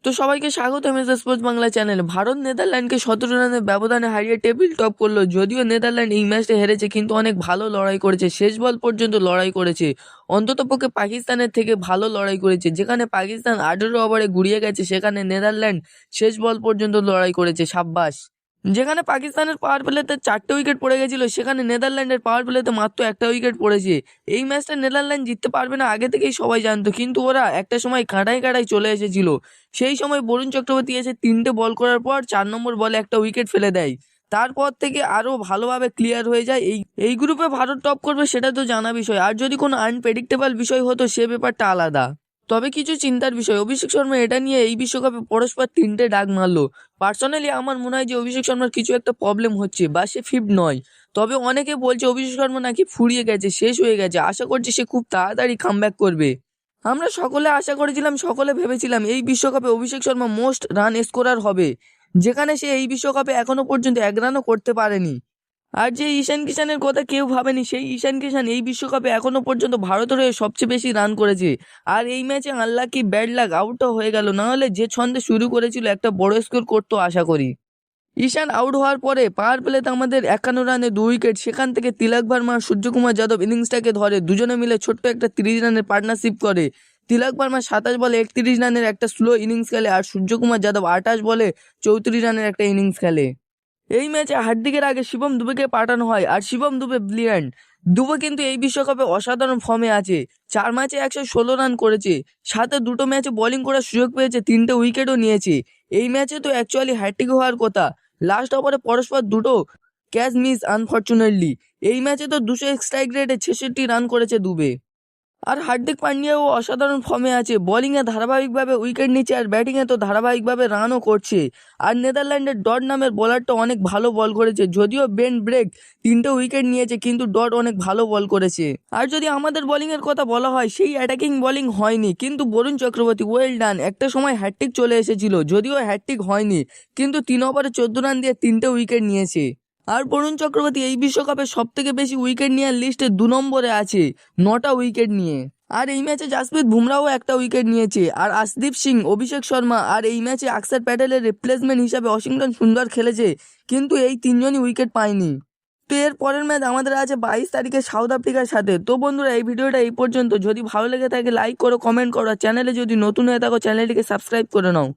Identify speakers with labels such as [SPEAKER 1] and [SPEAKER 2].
[SPEAKER 1] তো সবাইকে স্বাগত এমএস স্পোর্টস বাংলা চ্যানেলে। ভারত নেদারল্যান্ডকে 17 রানের ব্যবধানে হারিয়ে টেবিল টপ করলো। যদিও নেদারল্যান্ড এই ম্যাচটা হেরেছে, কিন্তু অনেক ভালো লড়াই করেছে, শেষ বল পর্যন্ত লড়াই করেছে। অন্ততপক্ষে পাকিস্তানের থেকে ভালো লড়াই করেছে। যেখানে পাকিস্তান 18 ওভারে গুড়িয়ে গেছে, সেখানে নেদারল্যান্ড শেষ বল পর্যন্ত লড়াই করেছে। সাব্বাস। যেখানে পাকিস্তানের পাওয়ার প্লেতে 4টে উইকেট পড়ে গেছিল, সেখানে নেদারল্যান্ডের পাওয়ার প্লেতে মাত্র একটা উইকেট পড়েছে। এই ম্যাচটা নেদারল্যান্ড জিততে পারবে না আগে থেকেই সবাই জানতো, কিন্তু ওরা একটা সময় কাঁটায় কাঁটায় চলে এসেছিল। সেই সময় বরুণ চক্রবর্তী এসে 3টে বল করার পর 4 নম্বর বলে একটা উইকেট ফেলে দেয়। তারপর থেকে আরো ভালোভাবে ক্লিয়ার হয়ে যায়। এই গ্রুপে ভারত টপ করবে সেটা তো জানা বিষয়, আর যদি কোনো আনপ্রেডিক্টেবল বিষয় হতো সে ব্যাপারটা আলাদা। তবে কিছু চিন্তার বিষয়, অভিষেক শর্মা এটা নিয়ে এই বিশ্বকাপে পরস্পর 3টে ডাক মারলো। পার্সোনালি আমার মনে হয় যে অভিষেক শর্মার কিছু একটা প্রবলেম হচ্ছে, বা সে ফিট নয়। তবে অনেকে বলছে অভিষেক শর্মা নাকি ফুরিয়ে গেছে, শেষ হয়ে গেছে। আশা করছি সে খুব তাড়াতাড়ি কামব্যাক করবে। আমরা সকলে আশা করেছিলাম, সকলে ভেবেছিলাম এই বিশ্বকাপে Abhishek Sharma most run scorer হবে, যেখানে সে এই বিশ্বকাপে এখনো পর্যন্ত 1 রানও করতে পারেনি। আর যে ঈশান কিষানের কথা কেউ ভাবেনি, সেই ঈশান কিষান এই বিশ্বকাপে এখনো পর্যন্ত ভারতের হয়ে সবচেয়ে বেশি রান করেছে। আর এই ম্যাচে আনলাকি ব্যাড লাক আউটও হয়ে গেল, না হলে যে ছন্দে শুরু করেছিল একটা বড় স্কোর করতো আশা করি। ঈশান আউট হওয়ার পরে পাওয়ার প্লেতে আমাদের 51 রানে 2 উইকেট। সেখান থেকে তিলক ভার্মা সূর্যকুমার যাদব ইনিংসটাকে ধরে, দুজনে মিলে ছোট্ট একটা 30 রানের পার্টনারশিপ করে। তিলক ভার্মা 27 বলে 31 রানের একটা স্লো ইনিংস খেলে, আর সূর্যকুমার যাদব 28 বলে 34 রানের একটা ইনিংস খেলে। এই ম্যাচে হার্দিকের আগে শিবম দুবেকে পাঠানো হয়, আর শিবম দুবে ব্রিলিয়ান্ট। দুবে কিন্তু এই বিশ্বকাপে অসাধারণ ফর্মে আছে। 4 ম্যাচে 116 রান করেছে, সাথে 2টো ম্যাচে বোলিং করার সুযোগ পেয়েছে, 3টে উইকেটও নিয়েছে। এই ম্যাচে তো অ্যাকচুয়ালি হ্যাট্রিক হওয়ার কথা। লাস্ট ওভারে পরস্পর 2টো ক্যাচ মিস আনফর্চুনেটলি। এই ম্যাচে তো 200 স্ট্রাইক রেটে 66 রান করেছে দুবে। আর হার্দিক পান্ডিয়াও অসাধারণ ফর্মে আছে, বোলিংয়ে ধারাবাহিকভাবে উইকেট নিচ্ছে, আর ব্যাটিংয়ে তো ধারাবাহিকভাবে রানও করছে। আর নেদারল্যান্ডের ডট নামের বোলারটা অনেক ভালো বল করেছে। যদিও বেন ব্রেক 3টে উইকেট নিয়েছে, কিন্তু ডট অনেক ভালো বল করেছে। আর যদি আমাদের বোলিংয়ের কথা বলা হয়, সেই অ্যাটাকিং বোলিং হয়নি, কিন্তু বরুণ চক্রবর্তী ওয়েল ডান। একটা সময় হ্যাট্রিক চলে এসেছিল, যদিও হ্যাট্রিক হয়নি, কিন্তু 3 ওভারে 14 রান দিয়ে 3টে উইকেট নিয়েছে। আর বরুণ চক্রবর্তী এই বিশ্বকাপে সব থেকে বেশি উইকেট নেওয়ার লিস্টে 2 নম্বরে আছে, 9টা উইকেট নিয়ে। আর এই ম্যাচে জাসপ্রীত বুমরাও একটা উইকেট নিয়েছে, আর আশদীপ সিং, অভিষেক শর্মা, আর এই ম্যাচে অক্ষর প্যাটেলের রিপ্লেসমেন্ট হিসাবে ওয়াশিংটন সুন্দর খেলেছে, কিন্তু এই 3জনই উইকেট পায়নি। তো এর পরের ম্যাচ আমাদের আছে 22 তারিখে সাউথ আফ্রিকার সাথে। তো বন্ধুরা, এই ভিডিওটা এই পর্যন্ত। যদি ভালো লেগে থাকে লাইক করো, কমেন্ট করো, আর চ্যানেলে যদি নতুন হয়ে থাকো চ্যানেলটিকে সাবস্ক্রাইব করে নাও।